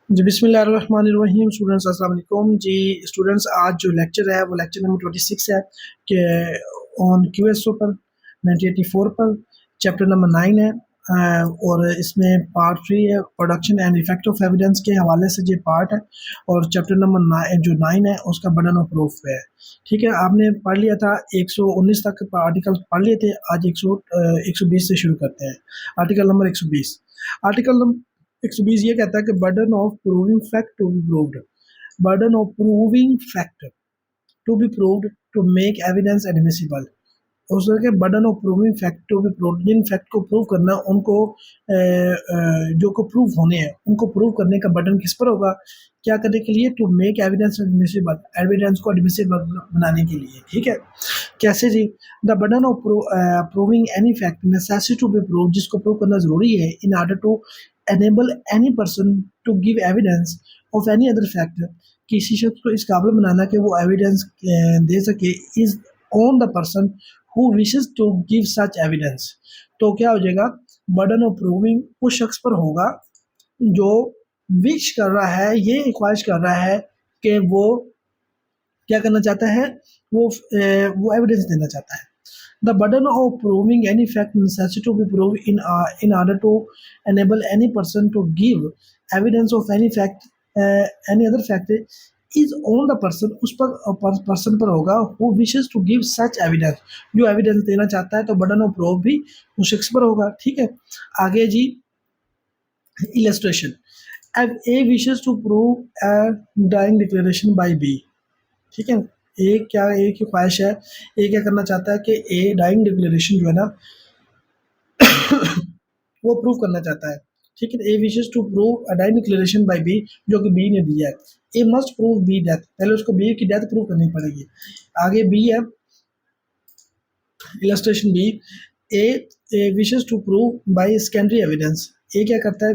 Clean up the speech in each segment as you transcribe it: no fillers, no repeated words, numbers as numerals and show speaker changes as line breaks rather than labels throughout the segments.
जी, बिस्मिल्लाहिर्रहमानिर्रहीम। स्टूडेंट्स अस्सलाम वालेकुम जी। स्टूडेंट्स, आज जो लेक्चर है वो लेक्चर नंबर 26 है कि ऑन क्यूएसओ पर 1984 पर चैप्टर नंबर 9 है। और इसमें पार्ट 3 है, production and effect of evidence के हवाले से ये पार्ट है। और चैप्टर नंबर 9 है उसका बर्डन ऑफ प्रूफ है। ठीक है, आपने पढ़ लिया था 119 तक आर्टिकल पढ़ लिए थे। आज 120 से शुरू करते हैं। Article number 120। आर्टिकल 120 ये कहता है कि burden of proving fact to be proved. Burden of proving fact to be proved to make evidence admissible. उसके burden of proving fact to be proved, जिन फैक्ट को प्रूव करना उनको जो को प्रूव होने हैं उनको प्रूव करने का बर्डन किस पर होगा? क्या करने के लिए? To make evidence admissible, evidence को एडमिसिबल बनाने के लिए। ठीक है, कैसे जी? The burden of proving any fact necessity to be prove, जिसको प्रूव करना जरूरी है in order to enable any person to give evidence of any other fact, किसी शख्स को इस काबिल बनाना कि वो एविडेंस दे सके, is on the person who wishes to give such evidence. तो क्या हो जाएगा? बर्डन ऑफ प्रूविंग उस शख्स पर होगा जो विश कर रहा है, ये ख्वाहिश कर रहा है कि वो क्या करना चाहता है, वो एविडेंस देना चाहता है। The burden of proving any fact necessary to be proved in order to enable any person to give evidence of any fact, any other fact, is on the person, उस पर पर्सन पर होगा who wishes to give such evidence, जो evidence देना चाहता है। तो burden of proof भी उस शख्स पर होगा। ठीक है, आगे जी, illustration. A wishes to prove a dying declaration by B। ठीक है, ए की ख्वाहिश है, ए क्या करना चाहता है कि ए डाइंग डिक्लेरेशन जो है ना वो प्रूव करना चाहता है। ठीक है, A wishes to prove a dying declaration by B, जो कि बी ने दिया है। A must prove B death, पहले उसको बी की डेथ प्रूव करनी पड़ेगी। आगे बी है, illustration B. A wishes to prove by secondary evidence, ये क्या करता है?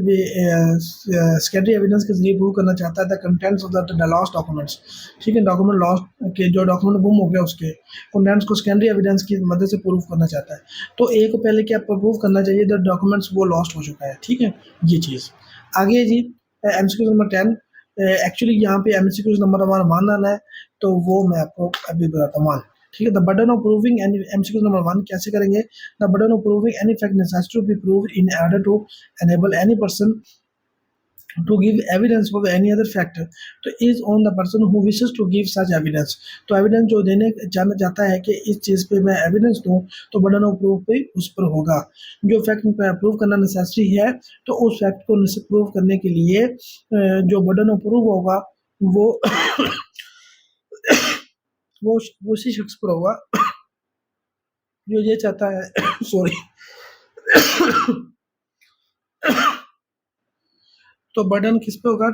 सेकेंडरी एविडेंस के जरिए प्रूव करना चाहता है the contents of the lost documents. ठीक है, डॉक्यूमेंट लॉस्ट के, जो डॉक्यूमेंट गुम हो गया उसके कंटेंट्स को सेकेंडरी एविडेंस की मदद से प्रूव करना चाहता है। तो ए को पहले क्या प्रूव करना चाहिए? द डॉक्यूमेंट्स वो लॉस्ट हो चुका है। ठीक है, ये चीज़। आगे जी, एमसीक्यू नंबर 10। एक्चुअली यहाँ पे एमसीक्यू नंबर हमारा 1 आना है, तो वो मैं आपको अभी बताता हूँ। ठीक है, the burden of proving any, MCQ number 1 कैसे करेंगे? The burden of proving any fact necessary to be proved in order to enable any person to give evidence of any other fact, तो is on the person who wishes to give such evidence। तो evidence जो देने जाना चाहता है कि इस चीज़ पे मैं एविडेंस दूँ, तो बर्डन ऑफ प्रूफ पे उस पर होगा। जो फैक्ट प्रूव करना नेसेसरी है, तो उस फैक्ट को प्रूव करने के लिए जो बर्डन ऑफ प्रूफ होगा वो वो उसी शख्स पर होगा जो ये चाहता है सॉरी तो बर्डन किस पे होगा?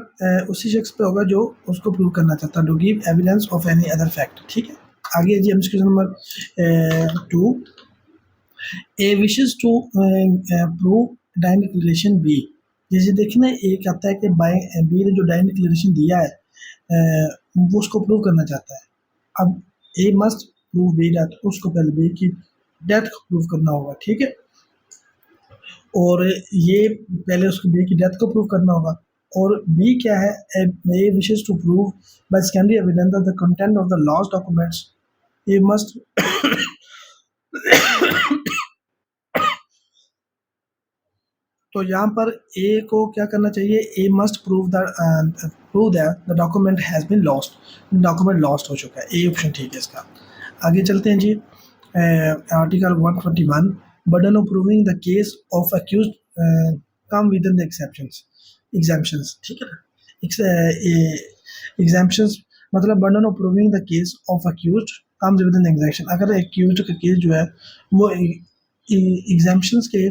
उसी शख्स पे होगा जो उसको प्रूव करना चाहता है, to give evidence of any other fact. ठीक है, आगे जी, MCQ number 2। A wishes to prove dying declaration B. जैसे देखिए ना, ए कहता है कि बी ने जो डाइंग डिक्लेरेशन दिया है वो उसको प्रूव करना चाहता है। अब ए मस्ट प्रूव बी डेथ, उसको पहले बी की डेथ को प्रूव करना होगा। ठीक है, और ये पहले उसको बी की डेथ को प्रूव करना होगा। और बी क्या है? A wishes to prove by secondary evidence the content of the lost documents. A must तो यहाँ पर ए को क्या करना चाहिए? A must prove that the document has been lost, document lost हो चुका है। ए ऑप्शन ठीक है इसका। आगे चलते हैं जी, article 121। Burden of proving the case of accused come within the द एग्जाम्पशंस। ठीक है ना, एग्जाम्पशंस मतलब burden of proving the case of accused comes within इन एग्जाम्पशन। अगर अक्यूज्ड का केस जो है वो एग्जाम्पशंस के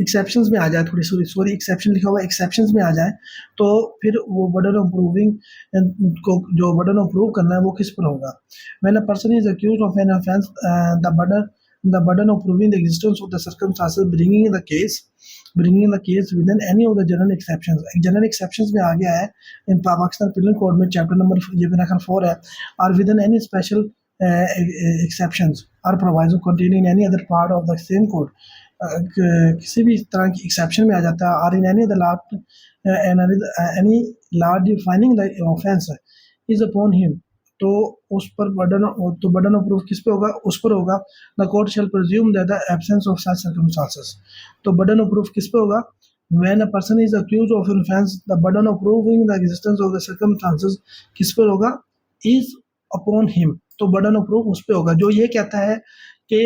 एक्सेप्शंस में आ जाए, थोड़ी सॉरी एक्सेप्शन लिखा हुआ है, एक्सेप्शंस में आ जाए, तो फिर वो बर्डन ऑफ प्रूविंग को, जो बर्डन ऑफ प्रूव करना है वो किस पर होगा? When a person is accused of an offence, the burden of proving the existence of the circumstances bringing the case with in any of the general exceptions. General exceptions में आ गया है इन Pakistan penal code में, chapter number ये मेरा ख्याल 4 है। और with in any special exceptions or proviso contained in any other part of the same code, किसी भी तरह की एक्सेप्शन में आ जाता है, और in any the large any large defining the offence is upon him, तो उस पर बर्डन ऑफ प्रूफ किस पे होगा, उस पर होगा। The court shell presume that the absence of such circumstances, तो बर्डन ऑफ प्रूफ किस पे होगा, when a person is accused of an offense the burden of proving the existence of the circumstances किस पर होगा, is upon him, तो burden of proof उस पे होगा। जो ये कहता है कि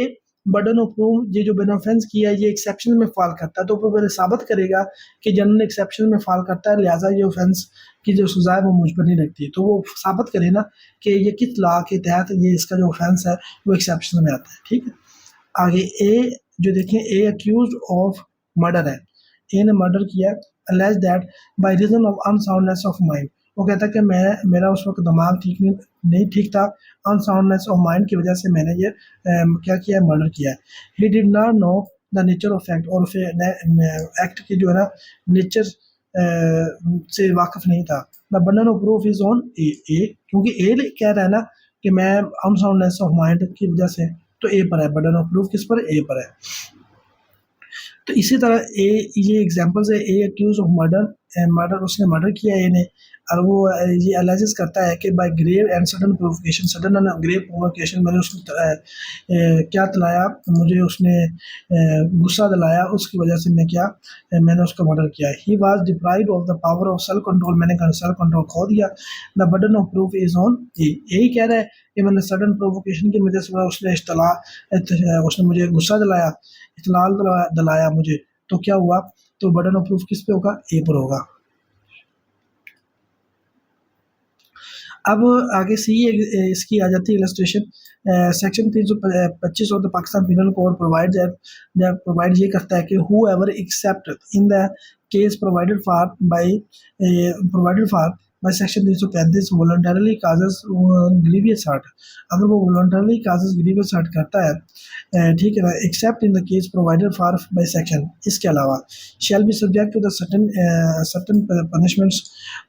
बर्डन ऑफ प्रूफ ये जो मैंने ऑफेंस किया है ये एक्सेप्शन में फॉल करता है, तो वो पहले साबित करेगा कि जनरल एक्सेप्शन में फॉल करता है, लिहाजा ये ऑफेंस की जो सजा है वो मुझ पर नहीं लगती है, तो वो साबित करे ना कि ये किस लॉ के तहत ये इसका जो ऑफेंस है वो एक्सेप्शन में आता है। ठीक है, आगे ए जो देखें, ए अक्यूज ऑफ मर्डर है, ए ने मर्डर किया, allege that by reason of unsoundness of mind, वो कहता है कि मेरा उस वक्त दिमाग नहीं ठीक था, अनसाउंडनेस ऑफ माइंड की वजह से मैंने ये क्या किया, मर्डर किया है। He did not know the nature of act, और फिर एक्ट की जो है ना नेचर से वाकिफ नहीं था। The burden of proof is on A, क्योंकि ए कह रहा है ना कि मैं अनसाउंडनेस ऑफ माइंड की वजह से, तो ए पर है, बर्डन ऑफ प्रूफ किस पर, ए पर है। तो इसी तरह ये एग्जांपल्स है, ए अक्यूज ऑफ मर्डर उसने मर्डर किया ए ने, और वो ये एनालिसिस करता है कि by grave and sudden provocation, sudden and grave provocation, मैंने उसको क्या दिलाया, मुझे उसने गुस्सा दिलाया, उसकी वजह से मैंने उसका मर्डर किया। He was deprived of the power of self control, मैंने सेल्फ कंट्रोल खो दिया। The burden of proof is on A, यही कह रहा है कि मैंने सडन प्रोवोकेशन की वजह से उसने मुझे गुस्सा दिलाया, इतलाल दिलाया मुझे, तो क्या हुआ, तो बर्डन ऑफ प्रूफ किस पे होगा, ए पर होगा। अब आगे सी इसकी आ जाती है illustration, section 325 of the Pakistan penal code provide ये करता है कि whoever except in the case provided for by section 335 voluntarily causes grievous hurt, अगर वो वॉलंटरली काजेस ग्रीवियस हर्ट करता है, ठीक है ना, except in the case provided for by section, इसके अलावा shall be subject to the certain punishments,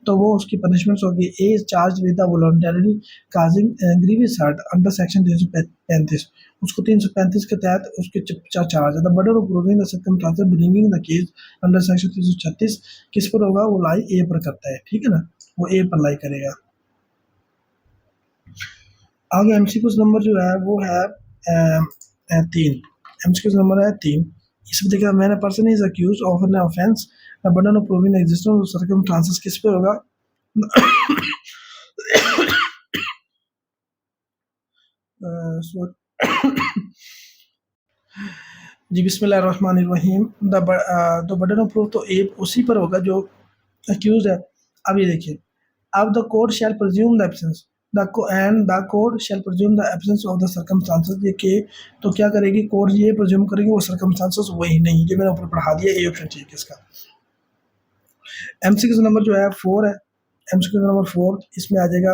तो वो उसकी पनिशमेंट्स होगी। A charge with the voluntarily causing grievous hurt under section 335, उसको 335 के तहत उसके चार्ज है। The burden of proving the circumstances bringing the case under section 336 किस पर होगा, वो लाई ए पर करता है, ठीक है ना, वो ए पर लाई करेगा। आगे एमसीक्यूज नंबर जो है वो है 3, एमसीक्यूज नंबर है 3। इसमें देखिए, मैंने person is accuse of an offence, the burden of proving the existence of circumstances किस पे होगा जी बिस्मिल्लाहिर्रहमानिर्रहीम। द बर्डन ऑफ प्रूफ तो ए उसी पर होगा जो अक्यूज है। अब ये देखिए, अब the court shell presume the absence the court shell presume the absence of the circumstances, ये के तो क्या करेगी, कोर्ट ये प्रिज्यूम करेगी वो सर्कमस्टांसेस वही नहीं, ये मैंने ऊपर पढ़ा दिया, ए ऑप्शन ठीक है इसका। एमसीक्यू नंबर जो है 4 है, एमसीक्यू नंबर 4 इसमें आ जाएगा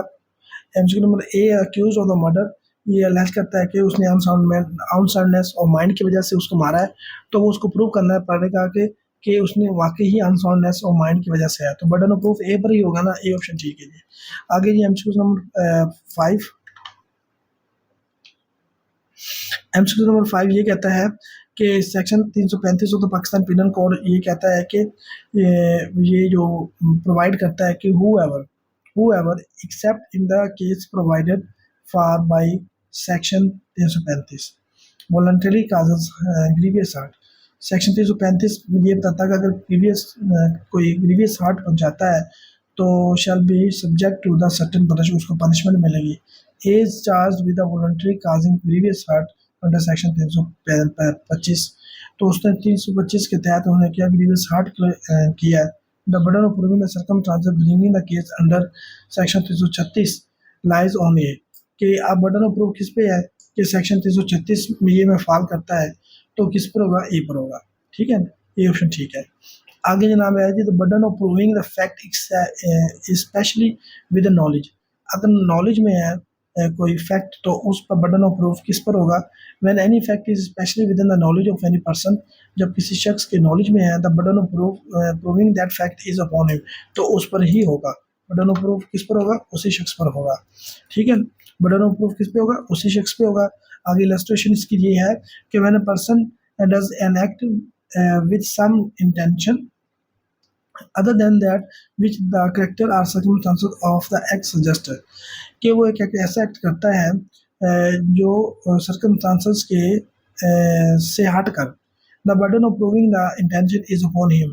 MCQ number A accuse of the murder, ये अलर्ज करता है कि उसने अनसाउंडनेस और माइंड की वजह से उसको मारा है, तो वो उसको प्रूव करना है पड़ेगा कि उसने वाकई ही अनसाउंडनेस और माइंड की वजह से है, तो बर्डन ऑफ प्रूफ ए पर ही होगा ना, ए ऑप्शन ठीक है जी। आगे जी एमसीक्यू नंबर 5, एमसीक्यू नंबर 5 ये कहता है कि section 335 of the Pakistan penal code ये कहता है कि ये जो प्रोवाइड करता है कि whoever except in the case provided for by section 335 voluntarily causes grievous hurt, section 335 ये बताता है कि अगर कोई ग्रीवियस हार्ट पहुंचाता है तो shall be subject to the certain punishment, उसको पनिशमेंट मिलेगी। As charge with the voluntary causing grievous hurt under section 325, तो उसने 325 के तहत उन्होंने क्या ग्रीवियस हार्ट किया है। The burden of proving the circumstances bringing the case under section 336 lies on A, कि आप बर्डन ऑफ प्रूफ किस पे है कि सेक्शन 336 में ये में फॉल करता है, तो किस पर होगा, ए पर होगा, ठीक है ना, ये ऑप्शन ठीक है। आगे जनाब है जी, the burden of proving the fact specially with knowledge, अगर नॉलेज में है कोई फैक्ट तो उस पर बर्डन ऑफ प्रूफ किस पर होगा, when any fact is specially with the the knowledge of any person, जब किसी शख्स के नॉलेज में है, the burden of proving that fact is upon him, तो उस पर ही होगा, बर्डन ऑफ प्रूफ किस पर होगा, उसी शख्स पर होगा, ठीक है, बर्डन ऑफ प्रूफ किस पे होगा, उसी शख्स पे होगा। आगे इलस्ट्रेशन इसकी ये है कि when a person does an act with some intention other than that which the character or circumstances of the act suggest, कि वो एक ऐसा एक्ट करता है जो सर्कमस्टांसेस के से हटकर the burden of proving the intention is upon him,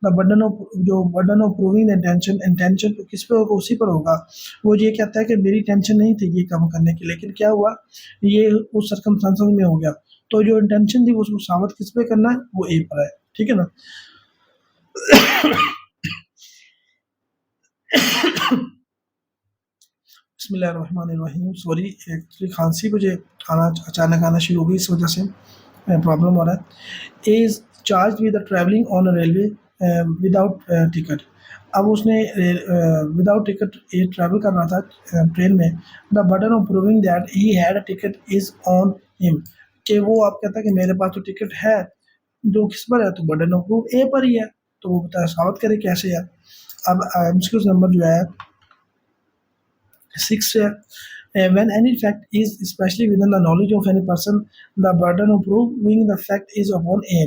the burden of जो burden of proving the intention intention तो किस पे होगा, उसी पर होगा। वो ये कहता है कि मेरी टेंशन नहीं थी ये काम करने की, लेकिन क्या हुआ ये उस सर्कमस्टांसेस में हो गया, तो जो इंटेंशन थी उसको साबित किस पे करना है, वो ए पर है, ठीक है ना। बिस्मिल्लाहिर्रहमानिर्रहीम। सॉरी एक्चुअली खांसी मुझे अचानक आना शुरू हो गई, इस वजह से प्रॉब्लम हो रहा है। Is charge with travelling on railway without ticket. अब उसने विदाउट टिकट ये ट्रैवल कर रहा था ट्रेन में। The burden of proving that he had a ticket is on him, कि वो आप कहता है कि मेरे पास तो टिकट है, जो किस पर है, तो बर्डन ऑफ प्रूफ ए पर ही है, तो वो बता साबित करे कैसे है। अब एमसीक्यूज नंबर जो है 6 है, when any fact is especially within the knowledge of any person, the burden of proving the fact is upon A।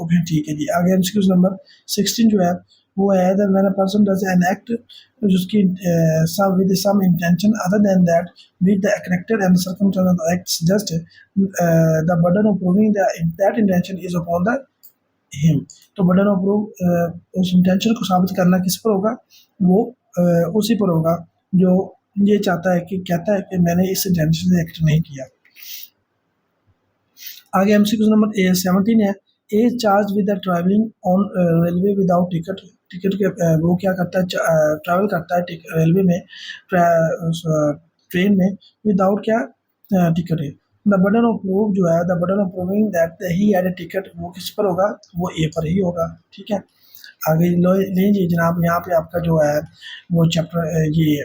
Option ठीक है जी। आगे एमसीक्यूज नंबर 16 जो है वो है that when a person does an act जिसकी some with some intention other than that which the character and the circumstance of the act suggest, the burden of proving that intention is upon the him। तो burden of proof उस intention को साबित करना किस पर होगा, वो उसी पर होगा जो ये चाहता है कि कहता है कि मैंने इस इंटेंशन से एक्ट नहीं किया। आगे एमसीक्यू नंबर 17 है, ए charge with the travelling on railway without ticket. Ticket के वो क्या करता है, ट्रैवल करता है रेलवे में ट्रेन में विदाउट क्या टिकट है। द बर्डन ऑफ प्रूफ जो है, the burden of proving that he had a ticket, वो किस पर होगा, वो ए पर ही होगा, ठीक है। आगे लीजिए जनाब, यहाँ पे आपका जो है वो चैप्टर ये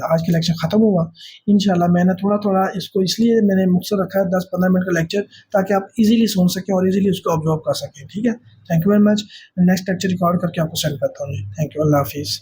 आज का लेक्चर ख़त्म हुआ। इंशाल्लाह मैंने थोड़ा थोड़ा इसको इसलिए मैंने मुख्तर रखा है 10-15 मिनट का लेक्चर, ताकि आप इजीली सुन सकें और इजीली उसको ऑब्जर्व कर सकें, ठीक है। Thank you very much. Next lecture record करके आपको सेंड करता हूँ। थैंक यू, अल्लाह हाफिज़।